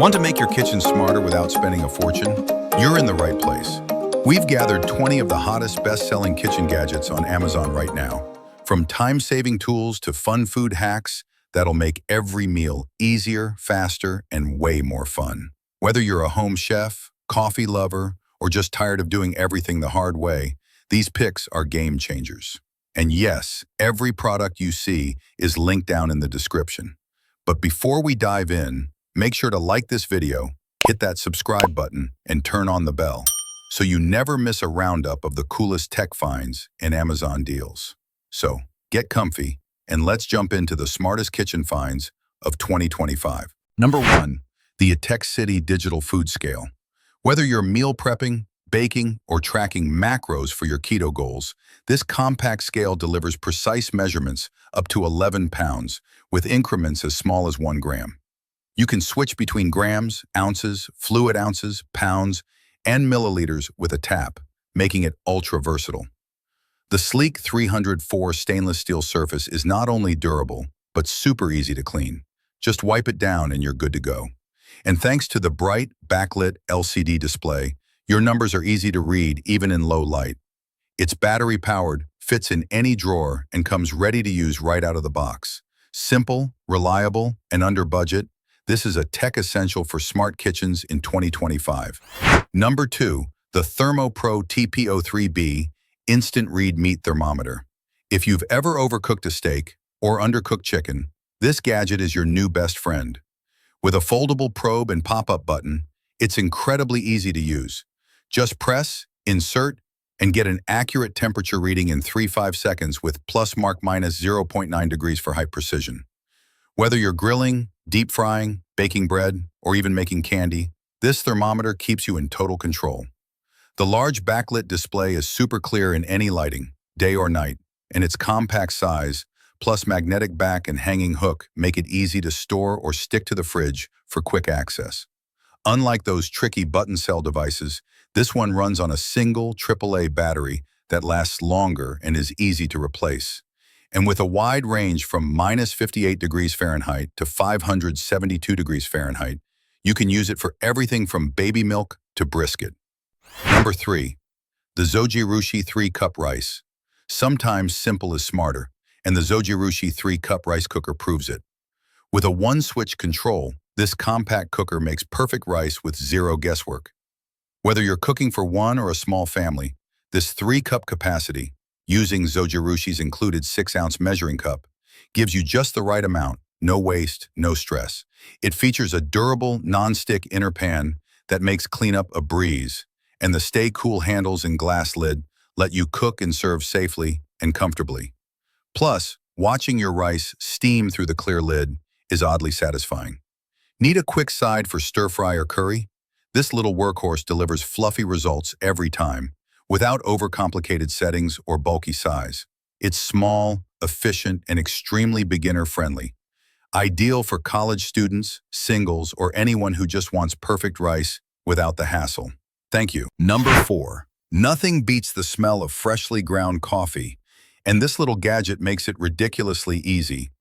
Want to make your kitchen smarter without spending a fortune? You're in the right place. We've gathered 20 of the hottest best-selling kitchen gadgets on Amazon right now. From time-saving tools to fun food hacks that'll make every meal easier, faster, and way more fun. Whether you're a home chef, coffee lover, or just tired of doing everything the hard way, these picks are game changers. And yes, every product you see is linked down in the description. But before we dive in, make sure to like this video, hit that subscribe button, and turn on the bell so you never miss a roundup of the coolest tech finds and Amazon deals. So get comfy and let's jump into the smartest kitchen finds of 2025. Number 1, the Tech City Digital Food Scale. Whether you're meal prepping, baking, or tracking macros for your keto goals, this compact scale delivers precise measurements up to 11 pounds with increments as small as 1 gram. You can switch between grams, ounces, fluid ounces, pounds, and milliliters with a tap, making it ultra versatile. The sleek 304 stainless steel surface is not only durable, but super easy to clean. Just wipe it down and you're good to go. And thanks to the bright, backlit LCD display, your numbers are easy to read even in low light. It's battery-powered, fits in any drawer, and comes ready to use right out of the box. Simple, reliable, and under budget, this is a tech essential for smart kitchens in 2025. Number 2, the ThermoPro TP03B Instant Read Meat Thermometer. If you've ever overcooked a steak or undercooked chicken, this gadget is your new best friend. With a foldable probe and pop-up button, it's incredibly easy to use. Just press, insert, and get an accurate temperature reading in 3-5 seconds with plus mark minus 0.9 degrees for high precision. Whether you're grilling, deep frying, baking bread, or even making candy, this thermometer keeps you in total control. The large backlit display is super clear in any lighting, day or night, and its compact size, plus magnetic back and hanging hook make it easy to store or stick to the fridge for quick access. Unlike those tricky button cell devices, this one runs on a single AAA battery that lasts longer and is easy to replace. And with a wide range from minus 58 degrees Fahrenheit to 572 degrees Fahrenheit, you can use it for everything from baby milk to brisket. Number 3, the Zojirushi 3-cup rice. Sometimes simple is smarter, and the Zojirushi 3-cup rice cooker proves it. With a one-switch control, this compact cooker makes perfect rice with zero guesswork. Whether you're cooking for one or a small family, this 3-cup capacity, using Zojirushi's included 6-ounce measuring cup, gives you just the right amount, no waste, no stress. It features a durable, non-stick inner pan that makes cleanup a breeze, and the stay-cool handles and glass lid let you cook and serve safely and comfortably. Plus, watching your rice steam through the clear lid is oddly satisfying. Need a quick side for stir-fry or curry? This little workhorse delivers fluffy results every time, without overcomplicated settings or bulky size. It's small, efficient, and extremely beginner-friendly. Ideal for college students, singles, or anyone who just wants perfect rice without the hassle. Thank you. Number 4. Nothing beats the smell of freshly ground coffee, and this little gadget makes it ridiculously easy.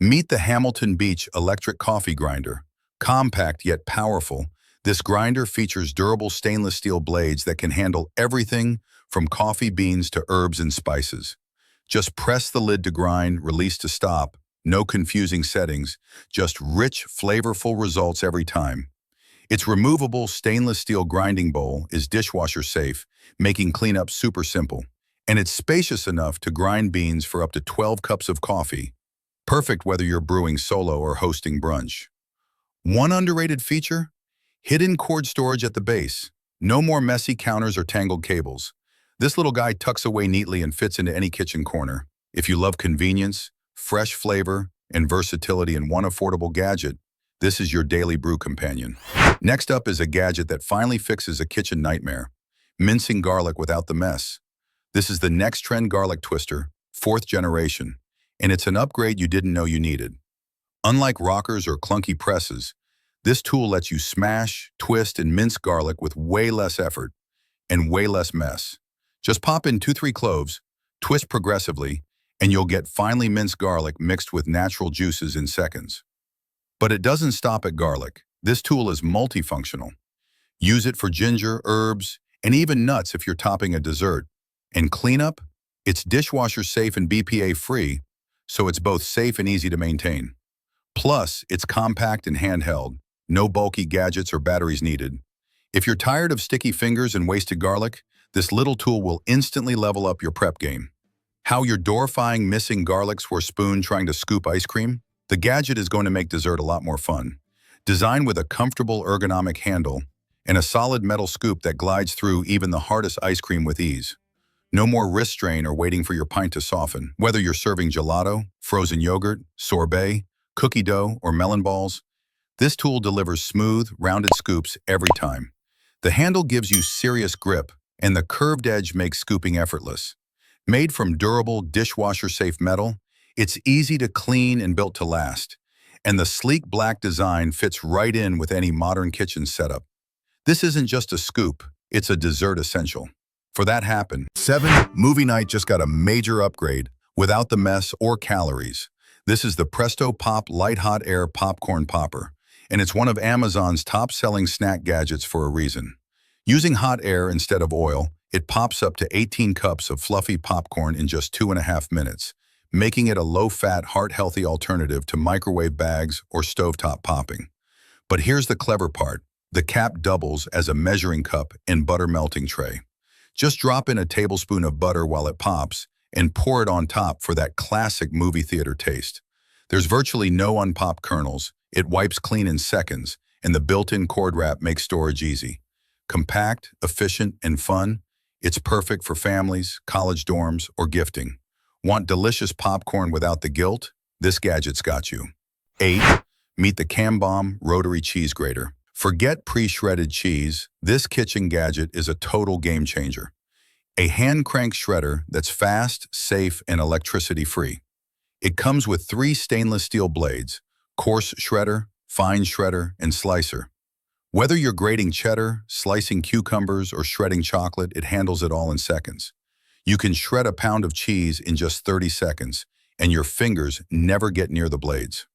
Meet the Hamilton Beach electric coffee grinder. Compact yet powerful, this grinder features durable stainless steel blades that can handle everything from coffee beans to herbs and spices. Just press the lid to grind, release to stop. No confusing settings, just rich, flavorful results every time. Its removable stainless steel grinding bowl is dishwasher safe, making cleanup super simple. And it's spacious enough to grind beans for up to 12 cups of coffee. Perfect whether you're brewing solo or hosting brunch. One underrated feature? Hidden cord storage at the base. No more messy counters or tangled cables. This little guy tucks away neatly and fits into any kitchen corner. If you love convenience, fresh flavor, and versatility in one affordable gadget, this is your daily brew companion. Next up is a gadget that finally fixes a kitchen nightmare. Mincing garlic without the mess. This is the Next Trend Garlic Twister, 4th generation, and it's an upgrade you didn't know you needed. Unlike rockers or clunky presses, this tool lets you smash, twist, and mince garlic with way less effort and way less mess. Just pop in 2-3 cloves, twist progressively, and you'll get finely minced garlic mixed with natural juices in seconds. But it doesn't stop at garlic. This tool is multifunctional. Use it for ginger, herbs, and even nuts if you're topping a dessert. And cleanup? It's dishwasher safe and BPA free, so it's both safe and easy to maintain. Plus, it's compact and handheld. No bulky gadgets or batteries needed. If you're tired of sticky fingers and wasted garlic, this little tool will instantly level up your prep game. How you're door-fying missing garlics for a spoon trying to scoop ice cream? The gadget is going to make dessert a lot more fun. Designed with a comfortable ergonomic handle and a solid metal scoop that glides through even the hardest ice cream with ease. No more wrist strain or waiting for your pint to soften. Whether you're serving gelato, frozen yogurt, sorbet, cookie dough, or melon balls, this tool delivers smooth, rounded scoops every time. The handle gives you serious grip, and the curved edge makes scooping effortless. Made from durable, dishwasher-safe metal, it's easy to clean and built to last. And the sleek black design fits right in with any modern kitchen setup. This isn't just a scoop, it's a dessert essential. For that happen. 7. Movie night just got a major upgrade without the mess or calories. This is the Presto Pop Light Hot Air Popcorn Popper, and it's one of Amazon's top-selling snack gadgets for a reason. Using hot air instead of oil, it pops up to 18 cups of fluffy popcorn in just 2.5 minutes, making it a low-fat, heart-healthy alternative to microwave bags or stovetop popping. But here's the clever part. The cap doubles as a measuring cup and butter melting tray. Just drop in a tablespoon of butter while it pops and pour it on top for that classic movie theater taste. There's virtually no unpopped kernels, it wipes clean in seconds, and the built-in cord wrap makes storage easy. Compact, efficient, and fun, it's perfect for families, college dorms, or gifting. Want delicious popcorn without the guilt? This gadget's got you. 8. Meet the Cam Bomb Rotary Cheese Grater. Forget pre-shredded cheese, this kitchen gadget is a total game changer. A hand-crank shredder that's fast, safe, and electricity-free. It comes with 3 stainless steel blades, coarse shredder, fine shredder, and slicer. Whether you're grating cheddar, slicing cucumbers, or shredding chocolate, it handles it all in seconds. You can shred a pound of cheese in just 30 seconds, and your fingers never get near the blades.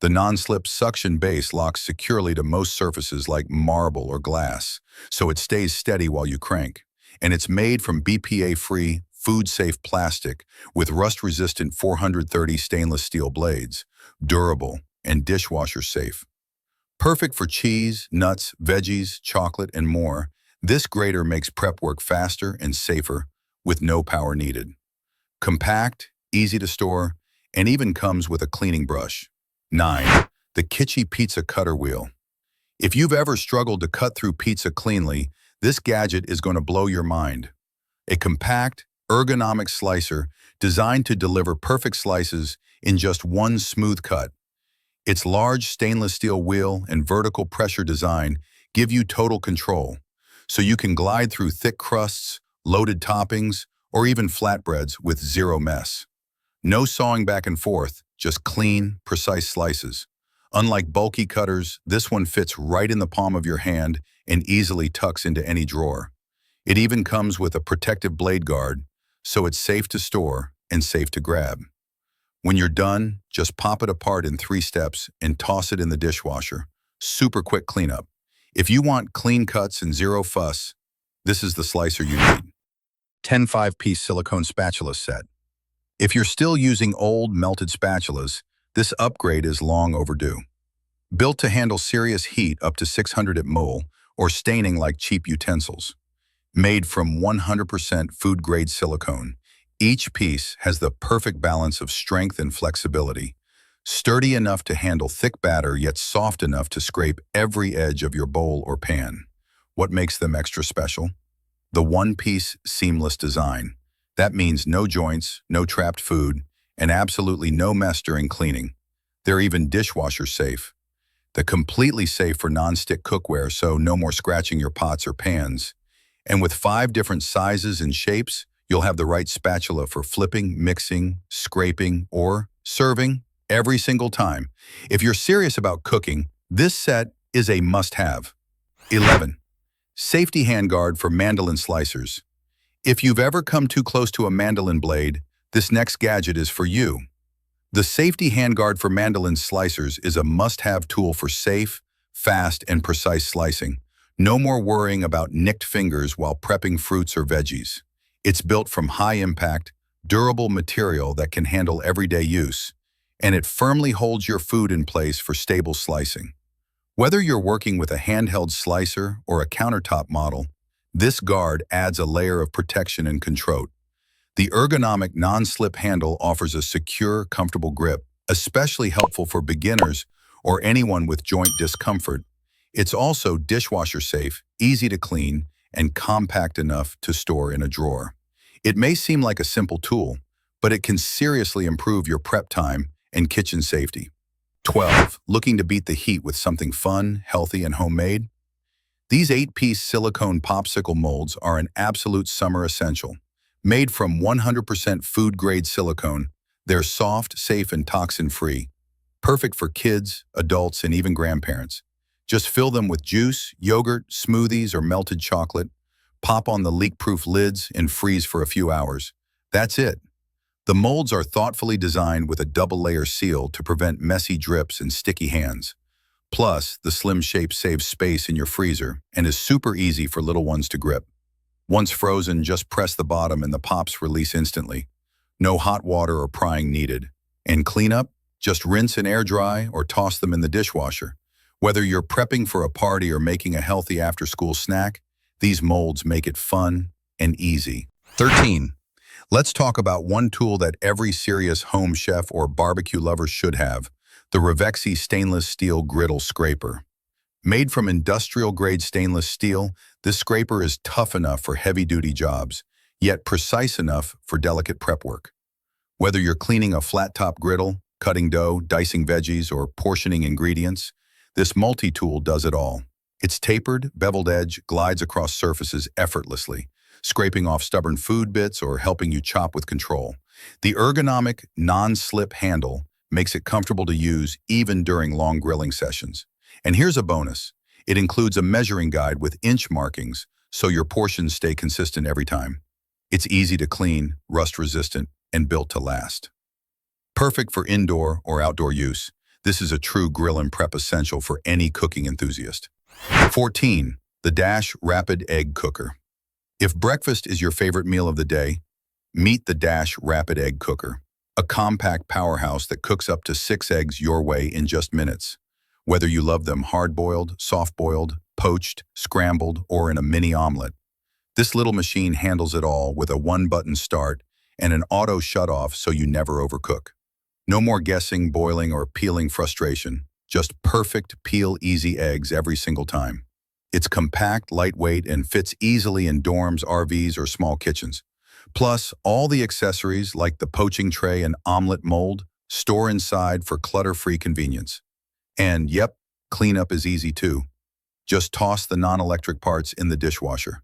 The non-slip suction base locks securely to most surfaces like marble or glass, so it stays steady while you crank. And it's made from BPA-free, food-safe plastic with rust-resistant 430 stainless steel blades, durable and dishwasher-safe. Perfect for cheese, nuts, veggies, chocolate, and more, this grater makes prep work faster and safer with no power needed. Compact, easy to store, and even comes with a cleaning brush. 9. The Kitschy Pizza Cutter Wheel. If you've ever struggled to cut through pizza cleanly, this gadget is going to blow your mind. A compact, ergonomic slicer designed to deliver perfect slices in just one smooth cut. Its large stainless steel wheel and vertical pressure design give you total control, so you can glide through thick crusts, loaded toppings, or even flatbreads with zero mess. No sawing back and forth, just clean, precise slices. Unlike bulky cutters, this one fits right in the palm of your hand and easily tucks into any drawer. It even comes with a protective blade guard, so it's safe to store and safe to grab. When you're done, just pop it apart in 3 steps and toss it in the dishwasher. Super quick cleanup. If you want clean cuts and zero fuss, this is the slicer you need. 10 5-piece silicone spatula set. If you're still using old, melted spatulas, this upgrade is long overdue. Built to handle serious heat up to 600 at mole or staining like cheap utensils. Made from 100% food-grade silicone, each piece has the perfect balance of strength and flexibility. Sturdy enough to handle thick batter, yet soft enough to scrape every edge of your bowl or pan. What makes them extra special? The one-piece, seamless design. That means no joints, no trapped food, and absolutely no mess during cleaning. They're even dishwasher safe. They're completely safe for non-stick cookware, so no more scratching your pots or pans. And with 5 different sizes and shapes, you'll have the right spatula for flipping, mixing, scraping, or serving every single time. If you're serious about cooking, this set is a must-have. 11. Safety handguard for mandolin slicers. If you've ever come too close to a mandolin blade, this next gadget is for you. The safety handguard for mandolin slicers is a must-have tool for safe, fast, and precise slicing. No more worrying about nicked fingers while prepping fruits or veggies. It's built from high-impact, durable material that can handle everyday use, and it firmly holds your food in place for stable slicing. Whether you're working with a handheld slicer or a countertop model, this guard adds a layer of protection and control. The ergonomic non-slip handle offers a secure, comfortable grip, especially helpful for beginners or anyone with joint discomfort. It's also dishwasher safe, easy to clean, and compact enough to store in a drawer. It may seem like a simple tool, but it can seriously improve your prep time and kitchen safety. 12. Looking to beat the heat with something fun, healthy, and homemade? These 8-piece silicone popsicle molds are an absolute summer essential. Made from 100% food-grade silicone, they're soft, safe, and toxin-free. Perfect for kids, adults, and even grandparents. Just fill them with juice, yogurt, smoothies, or melted chocolate. Pop on the leak-proof lids and freeze for a few hours. That's it. The molds are thoughtfully designed with a double-layer seal to prevent messy drips and sticky hands. Plus, the slim shape saves space in your freezer and is super easy for little ones to grip. Once frozen, just press the bottom and the pops release instantly. No hot water or prying needed. And cleanup? Just rinse and air dry or toss them in the dishwasher. Whether you're prepping for a party or making a healthy after-school snack, these molds make it fun and easy. 13. Let's talk about one tool that every serious home chef or barbecue lover should have, the Revexi stainless steel griddle scraper. Made from industrial-grade stainless steel, this scraper is tough enough for heavy-duty jobs, yet precise enough for delicate prep work. Whether you're cleaning a flat-top griddle, cutting dough, dicing veggies, or portioning ingredients, this multi-tool does it all. Its tapered, beveled edge glides across surfaces effortlessly, scraping off stubborn food bits or helping you chop with control. The ergonomic, non-slip handle makes it comfortable to use even during long grilling sessions. And here's a bonus. It includes a measuring guide with inch markings so your portions stay consistent every time. It's easy to clean, rust-resistant, and built to last. Perfect for indoor or outdoor use, this is a true grill and prep essential for any cooking enthusiast. 14. The Dash Rapid Egg Cooker. If breakfast is your favorite meal of the day, meet the Dash Rapid Egg Cooker, a compact powerhouse that cooks up to 6 eggs your way in just minutes. Whether you love them hard-boiled, soft-boiled, poached, scrambled, or in a mini omelet, this little machine handles it all with a one-button start and an auto shut-off so you never overcook. No more guessing, boiling, or peeling frustration. Just perfect, peel-easy eggs every single time. It's compact, lightweight, and fits easily in dorms, RVs, or small kitchens. Plus, all the accessories like the poaching tray and omelet mold store inside for clutter-free convenience. And yep, cleanup is easy too. Just toss the non-electric parts in the dishwasher.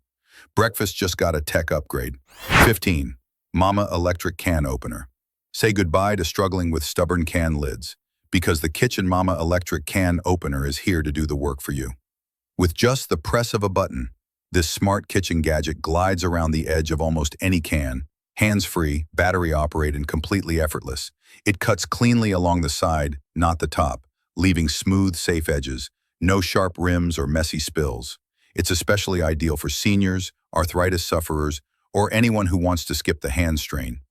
Breakfast just got a tech upgrade. 15. Mama Electric Can Opener. Say goodbye to struggling with stubborn can lids, because the Kitchen Mama Electric Can Opener is here to do the work for you. With just the press of a button, this smart kitchen gadget glides around the edge of almost any can, hands-free, battery-operated, and completely effortless. It cuts cleanly along the side, not the top, leaving smooth, safe edges, no sharp rims or messy spills. It's especially ideal for seniors, arthritis sufferers, or anyone who wants to skip the hand strain.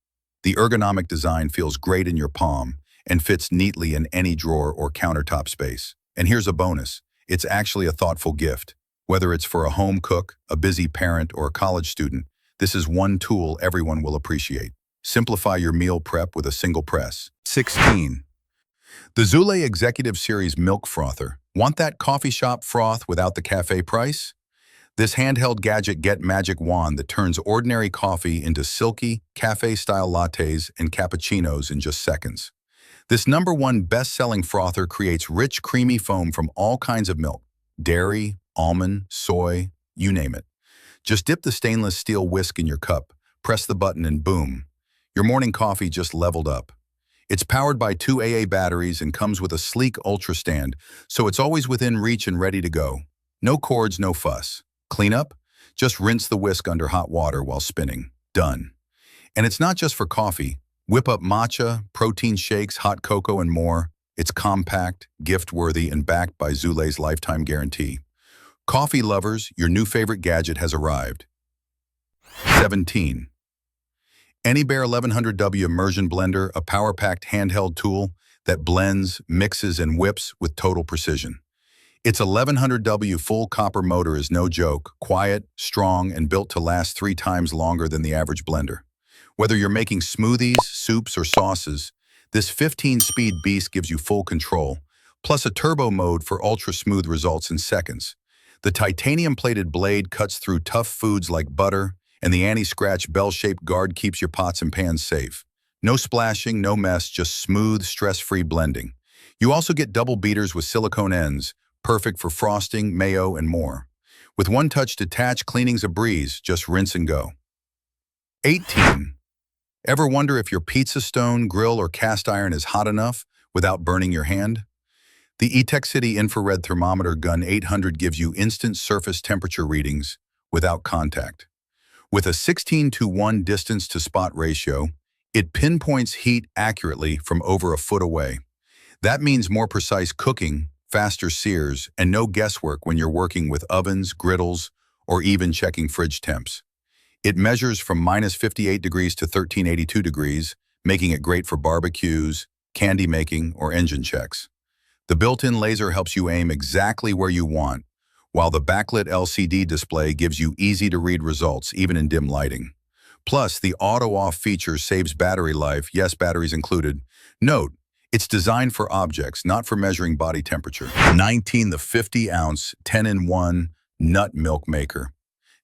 The ergonomic design feels great in your palm and fits neatly in any drawer or countertop space. And here's a bonus. It's actually a thoughtful gift. Whether it's for a home cook, a busy parent, or a college student, this is one tool everyone will appreciate. Simplify your meal prep with a single press. 16. The Zule Executive Series Milk Frother. Want that coffee shop froth without the cafe price? This handheld gadget gets magic wand that turns ordinary coffee into silky, cafe-style lattes and cappuccinos in just seconds. This #1 best-selling frother creates rich, creamy foam from all kinds of milk. Dairy, almond, soy, you name it. Just dip the stainless steel whisk in your cup, press the button, and boom. Your morning coffee just leveled up. It's powered by 2 AA batteries and comes with a sleek Ultra stand, so it's always within reach and ready to go. No cords, no fuss. Cleanup? Just rinse the whisk under hot water while spinning. Done. And it's not just for coffee. Whip up matcha, protein shakes, hot cocoa, and more. It's compact, gift-worthy, and backed by Zule's lifetime guarantee. Coffee lovers, your new favorite gadget has arrived. 17. AnyBear 1100W Immersion Blender, a power-packed handheld tool that blends, mixes, and whips with total precision. Its 1100W full copper motor is no joke, quiet, strong, and built to last 3 times longer than the average blender. Whether you're making smoothies, soups, or sauces, this 15-speed beast gives you full control, plus a turbo mode for ultra-smooth results in seconds. The titanium-plated blade cuts through tough foods like butter, and the anti-scratch bell-shaped guard keeps your pots and pans safe. No splashing, no mess, just smooth, stress-free blending. You also get double beaters with silicone ends, perfect for frosting, mayo, and more. With one-touch detach, cleaning's a breeze, just rinse and go. 18. Ever wonder if your pizza stone, grill, or cast iron is hot enough without burning your hand? The eTechCity Infrared Thermometer Gun 800 gives you instant surface temperature readings without contact. With a 16:1 distance-to-spot ratio, it pinpoints heat accurately from over a foot away. That means more precise cooking, faster sears, and no guesswork when you're working with ovens, griddles, or even checking fridge temps. It measures from -58 degrees to 1382 degrees, making it great for barbecues, candy making, or engine checks. The built-in laser helps you aim exactly where you want, while the backlit LCD display gives you easy-to-read results, even in dim lighting. Plus, the auto-off feature saves battery life, yes, batteries included. Note, it's designed for objects, not for measuring body temperature. 19. The 50-ounce, 10-in-1 nut milk maker.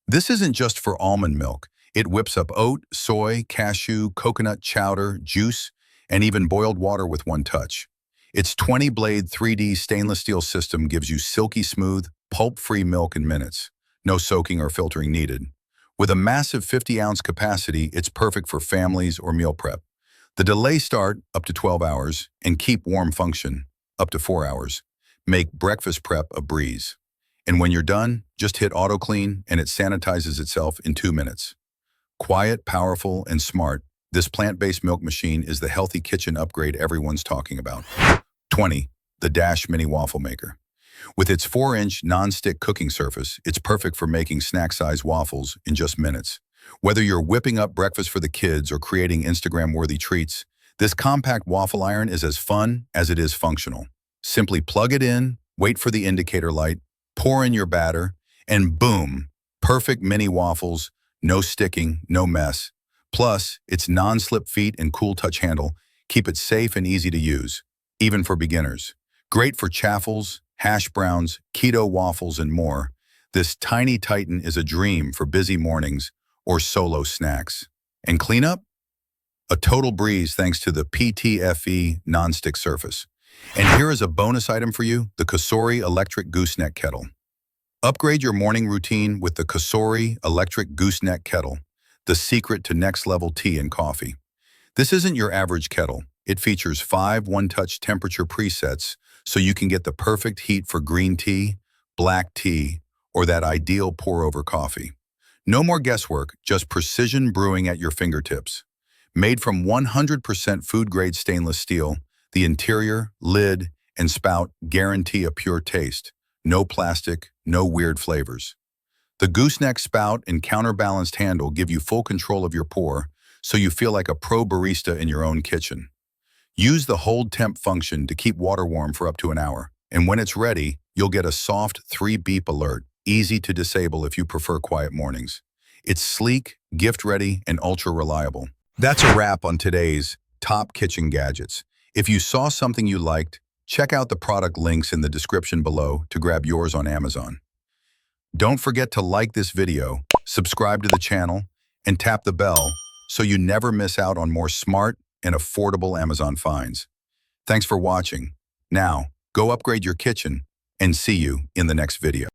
This isn't just for almond milk. It whips up oat, soy, cashew, coconut chowder, juice, and even boiled water with one touch. Its 20-blade 3D stainless steel system gives you silky smooth, pulp-free milk in minutes. No soaking or filtering needed. With a massive 50-ounce capacity, it's perfect for families or meal prep. The delay start, up to 12 hours, and keep warm function, up to 4 hours. Make breakfast prep a breeze. And when you're done, just hit auto clean and it sanitizes itself in 2 minutes. Quiet, powerful, and smart, this plant-based milk machine is the healthy kitchen upgrade everyone's talking about. 20. The Dash Mini Waffle Maker. With its 4-inch non-stick cooking surface, it's perfect for making snack-sized waffles in just minutes. Whether you're whipping up breakfast for the kids or creating Instagram-worthy treats, this compact waffle iron is as fun as it is functional. Simply plug it in, wait for the indicator light, pour in your batter, and boom, perfect mini waffles, no sticking, no mess. Plus, its non-slip feet and cool touch handle keep it safe and easy to use, even for beginners. Great for chaffles, hash browns, keto waffles, and more. This tiny titan is a dream for busy mornings or solo snacks. And cleanup? A total breeze thanks to the PTFE non-stick surface. And here is a bonus item for you, the Cosori Electric Gooseneck Kettle. Upgrade your morning routine with the Cosori Electric Gooseneck Kettle, the secret to next-level tea and coffee. This isn't your average kettle. It features 5 one-touch temperature presets so you can get the perfect heat for green tea, black tea, or that ideal pour-over coffee. No more guesswork, just precision brewing at your fingertips. Made from 100% food-grade stainless steel, the interior, lid, and spout guarantee a pure taste. No plastic, no weird flavors. The gooseneck spout and counterbalanced handle give you full control of your pour, so you feel like a pro barista in your own kitchen. Use the hold temp function to keep water warm for up to an hour, and when it's ready, you'll get a soft 3-beep alert, easy to disable if you prefer quiet mornings. It's sleek, gift-ready, and ultra-reliable. That's a wrap on today's Top Kitchen Gadgets. If you saw something you liked, check out the product links in the description below to grab yours on Amazon. Don't forget to like this video, subscribe to the channel, and tap the bell so you never miss out on more smart and affordable Amazon finds. Thanks for watching. Now, go upgrade your kitchen and see you in the next video.